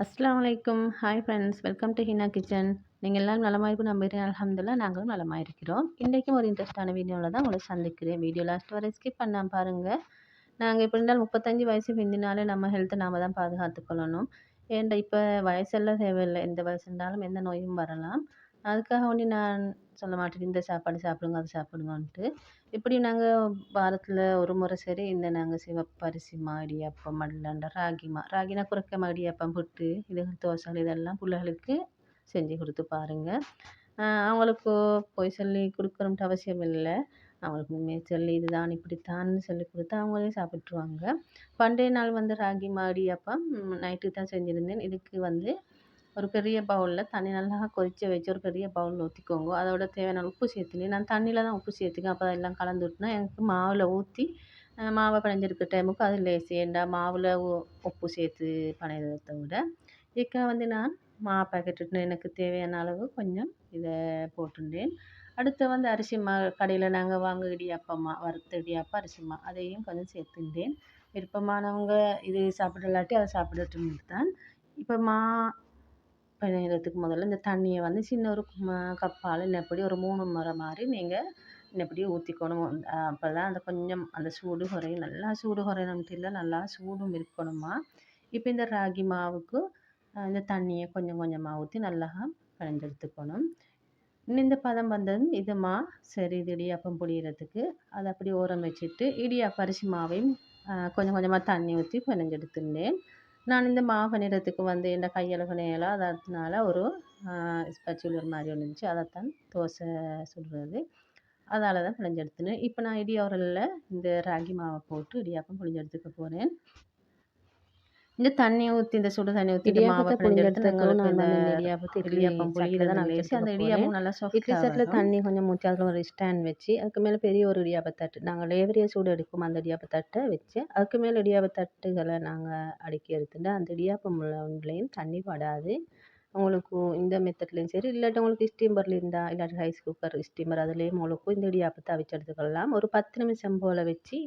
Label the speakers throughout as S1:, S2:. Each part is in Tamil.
S1: அஸ்ஸலாமு அலைக்கும். Hi friends. Welcome to Hina kitchen. நீங்க எல்லாரும் நலமா இருக்கும்னு நம்புறேன். அல்ஹம்துலில்லாஹ் நாங்களும் நலமா இருக்கிறோம். இன்றைக்கும் ஒரு இன்ட்ரெஸ்டான வீடியோல தான் உங்கள சந்திக்கிறேன். வீடியோ லாஸ்ட் வரை ஸ்கிப் பண்ணாம பாருங்க. நாங்க எப்படி இருந்தாலும் 35 வயசு மிந்தினாலே நம்ம ஹெல்த்த நாம தான் பாதுகாத்துக் கொள்ளணும். ஏன்டா இப்ப வயசெல்லாம் தேவையில்ல. எந்த வயசு இருந்தாலும் எந்த நோயும் வரலாம். அதுக்காக வேண்டி நான் சொல்ல மாட்டேன், இந்த சாப்பாடு சாப்பிடுங்க, அது சாப்பிடுங்கன்ட்டு. இப்படி நாங்க வாரத்துல ஒரு முறை சரி இந்த நாங்க சிவப்பு அரிசி மா, இடியாப்பம், மல்லாண்ட ராகினா குறைக்க இடியாப்பம், புட்டு, இது தோசை இதெல்லாம் புள்ளைகளுக்கு செஞ்சு குடுத்து பாருங்க. அவங்களுக்கு பொய் சொல்லி குடுக்கணும்ட்டு அவசியம் இல்ல. அவங்களுக்கு உண்மைய சொல்லி இதுதான் இப்படித்தான்னு சொல்லிக் குடுத்தா அவங்களே சாப்பிட்டுருவாங்க. பண்டைய நாள் வந்து ராகி மா, இடியாப்பம் நைட்டுக்கு தான் செஞ்சிருந்தேன். இதுக்கு வந்து ஒரு பெரிய பவுல்ல தண்ணி நல்லா கொதிக்க வச்சு ஒரு பெரிய பவுல்ல ஊத்திக்கோங்க. அதோட தேவையான உப்பு சேர்த்துனேன். நான் தண்ணியில தான் உப்பு சேர்த்துக்குவேன். அப்ப எல்லாம் கலந்து விட்டுனா எனக்கு மாவுல ஊத்தி மாவ பெனஞ்செடுக்கிற டைமுக்கு அது லேசு. ஏன்டா மாவுல உப்பு சேர்த்து பெனையறத விட, இதுக்காக வந்து நான் பாக்கெட் எனக்கு தேவையான அளவு கொஞ்சம் இத போட்டுண்டேன். அடுத்து வந்து அரிசி மா கடையில நாங்க வாங்க இடியாப்பம் மா, வறுத்த இடியாப்பம் அரிசி மா அதையும் கொஞ்சம் சேர்த்துண்டேன். விருப்பமானவங்க இது சாப்பிட இல்லாட்டி அதை சாப்பிடட்டும்னு தான். இப்ப பெனையறதுக்கு முதல்ல இந்த தண்ணிய வந்து சின்ன ஒரு கப்பால இன்னபடி ஒரு 3 முறை மாரி நீங்க இன்னபடி ஊத்திக்கணும். அப்பதான் அந்த கொஞ்சம் அந்த சூடு குறையும். நல்லா சூடு குறையணும்ட்டு இல்ல, நல்லா சூடும் இருக்கணுமா. இப்ப இந்த ராகி மாவுக்கு இந்த தண்ணிய கொஞ்சம் கொஞ்சமா ஊத்தி நல்லா பெனஞ்செடுத்துக்கணும். இன்னும் இந்த பதம் வந்ததும் சரி இது இடியாப்பம் புழியறதுக்கு அத அப்படியே ஓரம் வச்சுட்டு, இடியாப்ப அரிசி மாவையும் கொஞ்சம் கொஞ்சமா தண்ணி ஊத்தி பெனஞ்செடுத்துருந்தேன். நான் இந்த மாவு பிணையறதுக்கு வந்து என் கையால பிணையலாம். அதனால ஒரு ஸ்பேச்சுலர் மாரி ஒண்ணு இருந்துச்சு. அதத்தான் தோசை சுடுறது. அதால தான் பிணைஞ்செடுத்துனேன். இப்ப நான் இடி உரல்ல இந்த ராகி மாவ போட்டு இடியாப்பம் புழிஞ்செடுத்துக்க போறேன். இந்த தண்ணி ஊத்தி இந்த சுடு தண்ணி ஊத்தி இந்த மாவ
S2: இடியாப்பத்த
S1: பிணைஞ்செடுத்து
S2: புழிஞ்செடுத்ததுக்கு
S1: எங்களுக்கு
S2: நான்
S1: இந்த
S2: வந்து இந்த இட்லி
S1: இடியாப்பம்
S2: சட்டில தான்
S1: புழியறது
S2: நான் வச்சு
S1: லேசு.
S2: எடுத்துக்க
S1: அந்த
S2: போறேன்.
S1: இடியாப்பம் நல்லா
S2: இட்லி
S1: சாஃப்ட்டா
S2: சட்டில
S1: வரும்.
S2: தண்ணி கொஞ்சம் ஊத்தி அதில ஒரு ஸ்டாண்ட் வச்சு, அதுக்கு மேல பெரிய ஒரு இடியாப்ப தட்டு நாங்க லேவரியா சூடு எடுக்கும் அந்த இடியாப்ப தட்ட வச்சு, அதுக்கு மேல இடியாப்ப தட்டுகள நாங்க அடுக்கி எடுத்துட்டு, அந்த இடியாப்பம் உள்ளயும் தண்ணி படாது. உங்களுக்கு இந்த மெத்தட்லயும் சரி, இல்லாட்டி உங்களுக்கு ஸ்டீமர்ல இருந்தா, இல்லாட்டி ரைஸ் குக்கர், ஸ்டீமர் அதுலயும் உங்களுக்கு இந்த இடியாப்பத்த அவிச்சு எடுத்துக்கலாம். ஒரு 10 நிமிஷம் போல வச்சு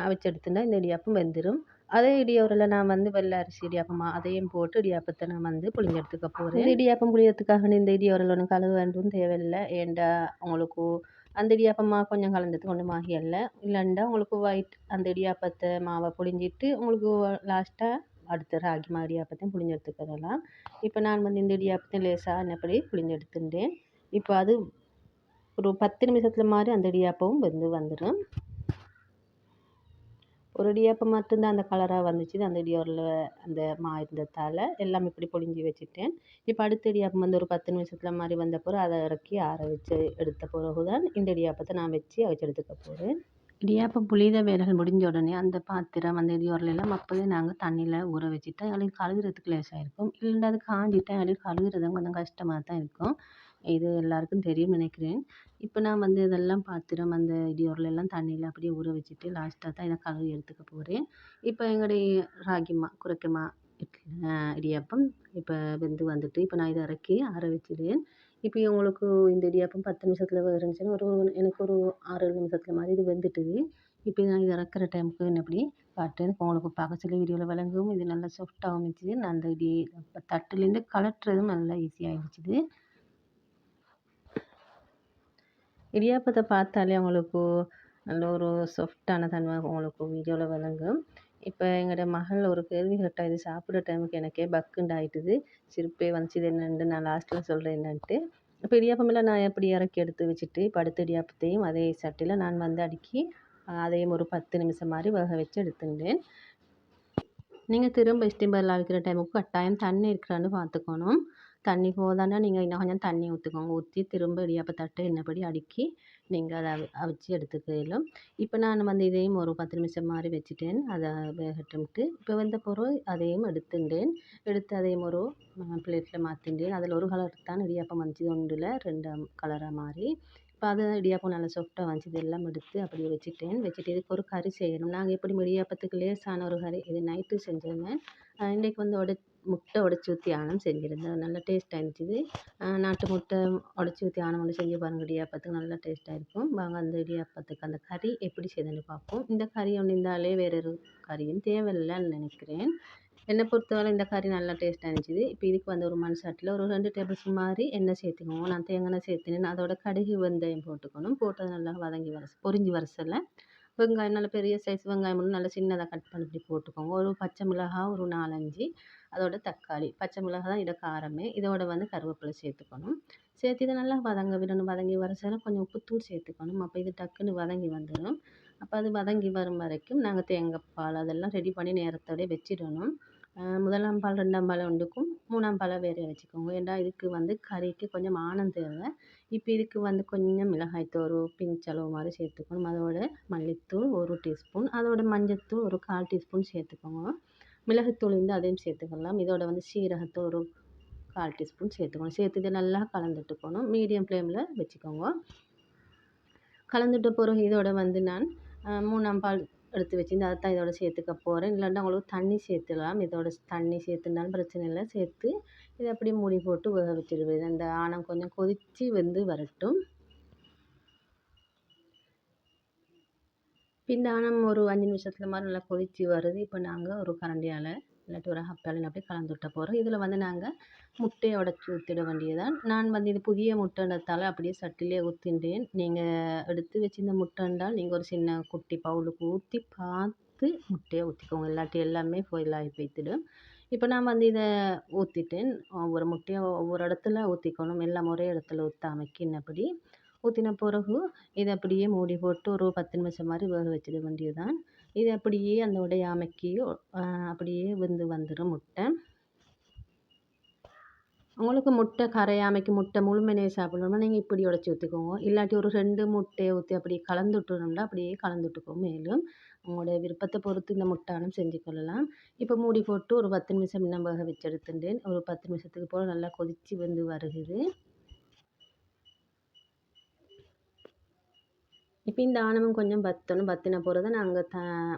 S2: அவிச்சு எடுத்துட்டா இந்த இடியாப்பம் வெந்துரும். அதே இடியாப்பத்துல நான் வந்து வெள்ளை அரிசி இடியாப்பமா அதையும் போட்டு இடியாப்பத்த நான் வந்து புழிஞ்சு எடுத்துக்க போறேன். இந்த இடியாப்பம் புழியறதுக்காக இந்த இடியாப்பம் ஒண்ணும் கழுவ வேண்டும் தேவையில்ல. ஏன்டா உங்களுக்கு அந்த இடியாப்பமா கொஞ்சம் கலந்ததுக்கு ஒண்ணும் ஆகியல்ல. இல்லண்டா உங்களுக்கு அந்த இடியாப்பத்த மாவ புழிஞ்சிட்டு உங்களுக்கு லாஸ்ட்டா அடுத்த ராகி மா இடியாப்பத்தையும் புழிஞ்சு எடுத்துக்கிறலாம். இப்ப நான் வந்து இந்த இடியாப்பத்தையும் லேசா இன்னபடி புழிஞ்சு எடுத்துட்டேன். இப்ப அது ஒரு 10 நிமிஷத்துல மாரி அந்த இடியாப்பமும் வெந்து வந்துரும். ஒரு இடியாப்பம் மட்டும்தான் அந்த கலரா வந்துச்சு. அந்த இடியாப்பம்ல அந்த மா இருந்ததால எல்லாம் இப்படி பொழிஞ்சு வச்சுட்டேன். இப்ப அடுத்த இடியாப்பம் வந்து ஒரு 10 நிமிஷத்துல மாரி வந்த பிறகு அத இறக்கி ஆற வச்சு எடுத்த பிறகு தான் இந்த இடியாப்பத்த நான் வச்சு அவிச்சு எடுத்துக்க போறேன். இடியாப்பம் புளித வேலைகள் முடிஞ்ச உடனே அந்த பாத்திரம், அந்த இடியோரல் எல்லாம் அப்பவே நாங்க தண்ணியில ஊற வச்சுட்டா எங்களுக்கு கழுவுறதுக்கு லேசா இருக்கும். இல்லைன்னா அது காஞ்சிட்டா எங்களுக்கு கழுவுறது கொஞ்சம் கஷ்டமா தான் இருக்கும். இது எல்லாருக்கும் தெரியும்னு நினைக்கிறேன். இப்ப நான் வந்து இதெல்லாம் பாத்திரம், அந்த இடியோரல் எல்லாம் தண்ணியில அப்படியே ஊற வச்சுட்டு லாஸ்ட்டா தான் இத கழுவி எடுத்துக்க போறேன். இப்ப எங்களுடைய ராகிமா, குறைக்கமா இடியாப்பம் இப்ப வெந்து வந்துட்டு, இப்ப நான் இத இறக்கி ஆற வச்சுடுவேன். இப்ப உங்களுக்கு இந்த இடியாப்பம் 10 நிமிஷத்துல இருந்துச்சுன்னா, எனக்கு ஒரு 6, 7 நிமிஷத்துல மாரி இது வெந்துட்டுது. இப்ப நான் இத இறக்குற டைமுக்கு இப்படி காட்டுறேன். உங்களுக்கு பார்க்க சொல்ல வீடியோல விளங்கும். இது நல்லா சாஃப்ட்டாவும் இருந்துச்சு. நான் அந்த தட்டுலேருந்து கழட்டுறதும் நல்லா ஈஸியா இருந்துச்சு. இடியாப்பத்த பார்த்தாலே உங்களுக்கு நல்ல ஒரு சாஃப்ட்டான தன்மை உங்களுக்கு வீடியோல விளங்கும். இப்ப எங்களோட மகள் ஒரு கேள்வி கேட்டா, இது சாப்பிடுற டைமுக்கு எனக்கே பக்குன்னு ஆயிட்டுது. சிரிப்பே வந்துச்சு. இது என்னன்ட்டு நான் லாஸ்ட்ல சொல்றேன் என்னன்ட்டு. இப்ப இடியாப்பமெல்லாம் நான் எப்படி இறக்கி எடுத்து வச்சுட்டு, இப்ப அடுத்த இடியாப்பத்தையும் அதே சட்டியில நான் வந்து அடுக்கி, அதையும் ஒரு 10 நிமிஷம் மாரி வேக வச்சு எடுத்துட்டேன். நீங்க திரும்ப ஸ்டீமர்ல அவிக்கிற டைமுக்கு கட்டாயம் தண்ணி இருக்கிறான்னு பார்த்துக்கணும். தண்ணி போதான்னா நீங்க இன்னும் கொஞ்சம் தண்ணி ஊத்திக்கோங்க. ஊத்தி திரும்ப இடியாப்ப தட்ட எண்ணெப்படி அடுக்கி நீங்க அத அவிச்சு எடுத்துக்கலாம். இப்ப நான் வந்து இதையும் ஒரு 10 நிமிஷம் மாரி வச்சுட்டேன். அத வேகட்டும்ட்டு. இப்ப வெந்த பிறகு அதையும் எடுத்துண்டேன். எடுத்து அதையும் ஒரு பிளேட்ல மாத்திண்டேன். அதுல ஒரு கலர் தான் இடியாப்பம் வந்துச்சு. ஒன்றுல 2 கலரா மாறி. இப்ப அது இடியாப்பம் நல்லா சாஃப்ட்டா வந்துச்சு. இதெல்லாம் எடுத்து அப்படியே வச்சுட்டேன். வச்சுட்டு இதுக்கு ஒரு கறி செய்யணும். நாங்க எப்படி இடியாப்பத்துக்கு லேசான ஒரு கறி இது நைட்டு செஞ்சிருந்தேன். இன்றைக்கு வந்து முட்டை உடைச்சி ஊத்தி ஆணம் செஞ்சிருந்தேன். அது நல்ல டேஸ்ட்டா இருந்துச்சு. நாட்டு முட்டை உடைச்சி ஊத்தி ஆணம் ஒண்ணு செஞ்சு பாருங்க. இடியாப்பத்துக்கு நல்லா டேஸ்ட்டா இருக்கும். வாங்க அந்த இடியாப்பத்துக்கு அந்த கறி எப்படி செய்யுதுன்னு பார்ப்போம். இந்த கறி ஒண்ணு இருந்தாலே வேற ஒரு கறியும் தேவையில்லன்னு நினைக்கிறேன். என்னை பொறுத்தவரை இந்த கறி நல்லா டேஸ்ட்டாக இருந்துச்சு. இப்போ இதுக்கு வந்து ஒரு மண் சட்டியில் ஒரு 2 டேபிள் ஸ்பூன் மாதிரி எண்ணெய் சேர்த்துக்கோங்க. நான் தேங்காய் எண்ணெய் சேர்த்துனேன். அதோட கடுகு வெந்தயம் போட்டுக்கணும். போட்டு நல்லா வதங்கி பொரிஞ்சு வர சொல்ல வெங்காயம் நல்ல பெரிய சைஸ் வெங்காயம் ஒன்று நல்லா சின்னதாக கட் பண்ணி இப்படி போட்டுக்கோங்க. ஒரு பச்சை மிளகாய் ஒரு 4, 5 அதோட தக்காளி. பச்சை மிளகாய் தான் இதை காரமே. இதோட வந்து கருவேப்பிலை சேர்த்துக்கணும். சேர்த்து இதை நல்லா வதங்க விடணும். வதங்கி வர சொல்ல கொஞ்சம் உப்புத்தூள் சேர்த்துக்கணும். அப்போ இது டக்குன்னு வதங்கி வந்துடும். அப்போ அது வதங்கி வரும் வரைக்கும் நாங்கள் தேங்காய் பால் அதெல்லாம் ரெடி பண்ணி நேரத்தோடய வச்சிடணும். 1ஆம் பால் 2ஆம் பால் ஒன்றுக்கும் 3ஆம் பாலை வேற வச்சுக்கோங்க. ஏன்டா இதுக்கு வந்து கறிக்கு கொஞ்சம் ஆணம் தேவை. இப்போ இதுக்கு வந்து கொஞ்சம் மிளகாய்த்தூள் ஒரு பிஞ்ச் அளவு மாதிரி சேர்த்துக்கணும். அதோட மல்லித்தூள் 1 டீஸ்பூன், அதோட மஞ்சத்தூள் ஒரு 1/4 டீஸ்பூன் சேர்த்துக்கோங்க. மிளகுத்தூள் இருந்தால் அதையும் சேர்த்துக்கலாம். இதோட வந்து சீரகத்தூள் ஒரு 1/4 டீஸ்பூன் சேர்த்துக்கணும். சேர்த்து இதை நல்லா கலந்துட்டுக்கணும். மீடியம் ஃப்ளேமில் வச்சுக்கோங்க. கலந்துட்ட பிறகு இதோட வந்து நான் 3ஆம் பால் எடுத்து வச்சிருந்து அதை தான் இதோட சேர்த்துக்க போகிறேன். இல்லாட்டா உங்களுக்கு தண்ணி சேர்த்துக்கலாம். இதோட தண்ணி சேர்த்துனாலும் பிரச்சனை இல்லை. சேர்த்து இதை அப்படியே மூடி போட்டு வேக வச்சிடுவேன். அந்த ஆணம் கொஞ்சம் கொதித்து வெந்து வரட்டும். இந்த ஆணம் ஒரு 5 நிமிஷத்துல மாதிரி நல்லா கொதித்து வருது. இப்போ நாங்கள் ஒரு கரண்டியால் இல்லாட்டி ஒரு ஹப்பால் அப்படியே கலந்து விட்ட போகிறோம். இதில் வந்து நாங்கள் முட்டையை உடச்சி ஊற்றிட வேண்டியதான். நான் வந்து இது புதிய முட்டைன்றதால அப்படியே சட்டிலே ஊற்றின்றேன். நீங்கள் எடுத்து வச்சிருந்த முட்டைன்றால் நீங்கள் ஒரு சின்ன குட்டி பவுலுக்கு ஊற்றி பார்த்து முட்டையை ஊற்றிக்கோங்க. இல்லாட்டி எல்லாமே ஃபெயில் ஆகி போய்த்திடும். இப்போ நான் வந்து இதை ஊற்றிட்டேன். ஒவ்வொரு முட்டையை ஒவ்வொரு இடத்துல ஊற்றிக்கணும். எல்லாம் ஒரே இடத்துல ஊற்றாம கிண்ணப்படி ஊற்றின பிறகு இதை அப்படியே மூடி போட்டு ஒரு 10 நிமிஷம் மாதிரி வேக வச்சிட வேண்டியதுதான். இது அப்படியே அந்த உடையாமைக்கு அப்படியே வெந்து வந்துடும் முட்டை. உங்களுக்கு முட்டை கரையாமைக்கு முட்டை முழுமையாக சாப்பிடணும்னா நீங்கள் இப்படி உடச்சி ஊற்றிக்கோங்க. இல்லாட்டி ஒரு 2 முட்டையை ஊற்றி அப்படி கலந்து விட்டுணும்னா அப்படியே கலந்து விட்டுக்கோங்க. மேலும் உங்களுடைய விருப்பத்தை பொறுத்து இந்த முட்டானும் செஞ்சு கொள்ளலாம். இப்போ மூடி போட்டு ஒரு 10 நிமிஷம் இன்னும் வேக வச்சு எடுத்துட்டேன். ஒரு 10 நிமிஷத்துக்கு போல் நல்லா கொதித்து வெந்து வருகுது. இப்போ இந்த ஆணமும் கொஞ்சம் வத்தணும். வத்தின பிறகு நாங்கள்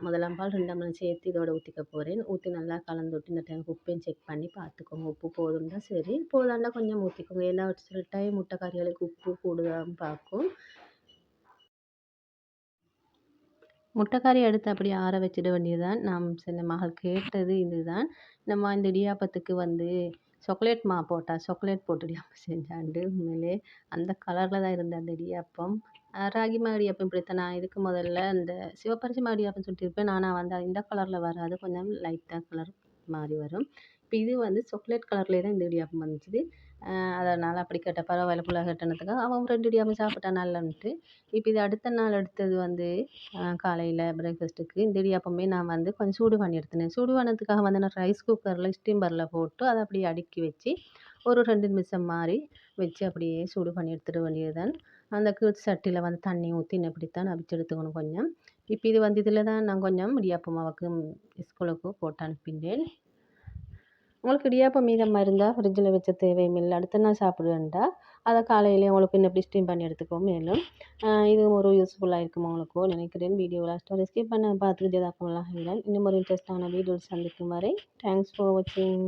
S2: 1ஆம் பால் 2ஆம் பால் சேர்த்து இதோட ஊற்றிக்க போகிறேன். ஊற்றி நல்லா கலந்து விட்டு இந்த டைம் உப்பையும் செக் பண்ணி பார்த்துக்கோங்க. உப்பு போதும்னா சரி, போதாண்டா கொஞ்சம் ஊற்றிக்கோங்க. ஏன்னா சில டைம் முட்டை கறிகளுக்கு உப்பு கூடுதான்னு பார்க்கும். முட்டைக்கறி எடுத்து அப்படியே ஆற வச்சிட வேண்டியதுதான். நாம் சில மகள் கேட்டது இதுதான். நம்ம இந்த இடியாப்பத்துக்கு வந்து சாக்லேட் போட்டால் சாக்லேட் போட்டு இடியாப்பம் செஞ்சாண்டு உண்மையிலே அந்த கலரில் தான் இருந்த அந்த இடியாப்பம். ராகி மாவு இடியாப்பம் இப்படித்தான். நான் இதுக்கு முதல்ல இந்த சிவப்பரிசி மாவு இடியாப்பம் சுட்டிருப்பேன். ஆனால் வந்து இந்த கலரில் வராது. கொஞ்சம் லைட்டாக கலர் மாறி வரும். இப்போ இது வந்து சாக்லேட் கலர்லேயே தான் இந்த இடியாப்பம் வந்துச்சு. அதனால் அப்படி கேட்ட பரவாயில்ல புள்ள கேட்டனத்துக்காக அவன் 2 இடியாப்பம் சாப்பிட்டா நல்லான்ட்டு. இப்போ இது அடுத்த நாள் எடுத்தது வந்து காலையில் பிரேக்ஃபாஸ்ட்டுக்கு இந்த இடியாப்பமே நான் வந்து கொஞ்சம் சூடு பண்ணி எடுத்துனேன். சூடு பண்ணதுக்காக வந்து நான் ரைஸ் குக்கரில் ஸ்டீமரில் போட்டு அதை அப்படியே அடுக்கி வச்சு ஒரு 2 நிமிஷம் மாதிரி வச்சு அப்படியே சூடு பண்ணி எடுத்துட வேண்டியதுதான். அந்த கீழ் சட்டியில் வந்து தண்ணி ஊற்றி இப்படித்தான் அவிச்சு எடுத்துக்கணும் கொஞ்சம். இப்போ இது வந்து இதில் தான் நான் கொஞ்சம் இடியாப்ப மாவுக்கு ஸ்கூலுக்கு போட்டு அனுப்பினேன். உங்களுக்கு இடியாப்பம் மீதமாக இருந்தால் ஃப்ரிட்ஜில் வச்ச தேவையுமில்லை. அடுத்த நாள் சாப்பிடுவேன்டா அதை காலையிலே உங்களுக்கு இன்னும் இப்படி ஸ்டீம் பண்ணி எடுத்துக்கோ. மேலும் இதுவும் ஒரு யூஸ்ஃபுல்லாக இருக்கும் உங்களுக்கு நினைக்கிறேன். வீடியோ லாஸ்ட் வரை ஸ்கிப் பண்ண பார்த்துக்கிட்டே தான் போகலாம். இன்னும் ஒரு இன்ட்ரெஸ்டான வீடியோ சந்திக்கும் வரை தேங்க்ஸ் ஃபார் வாட்சிங்.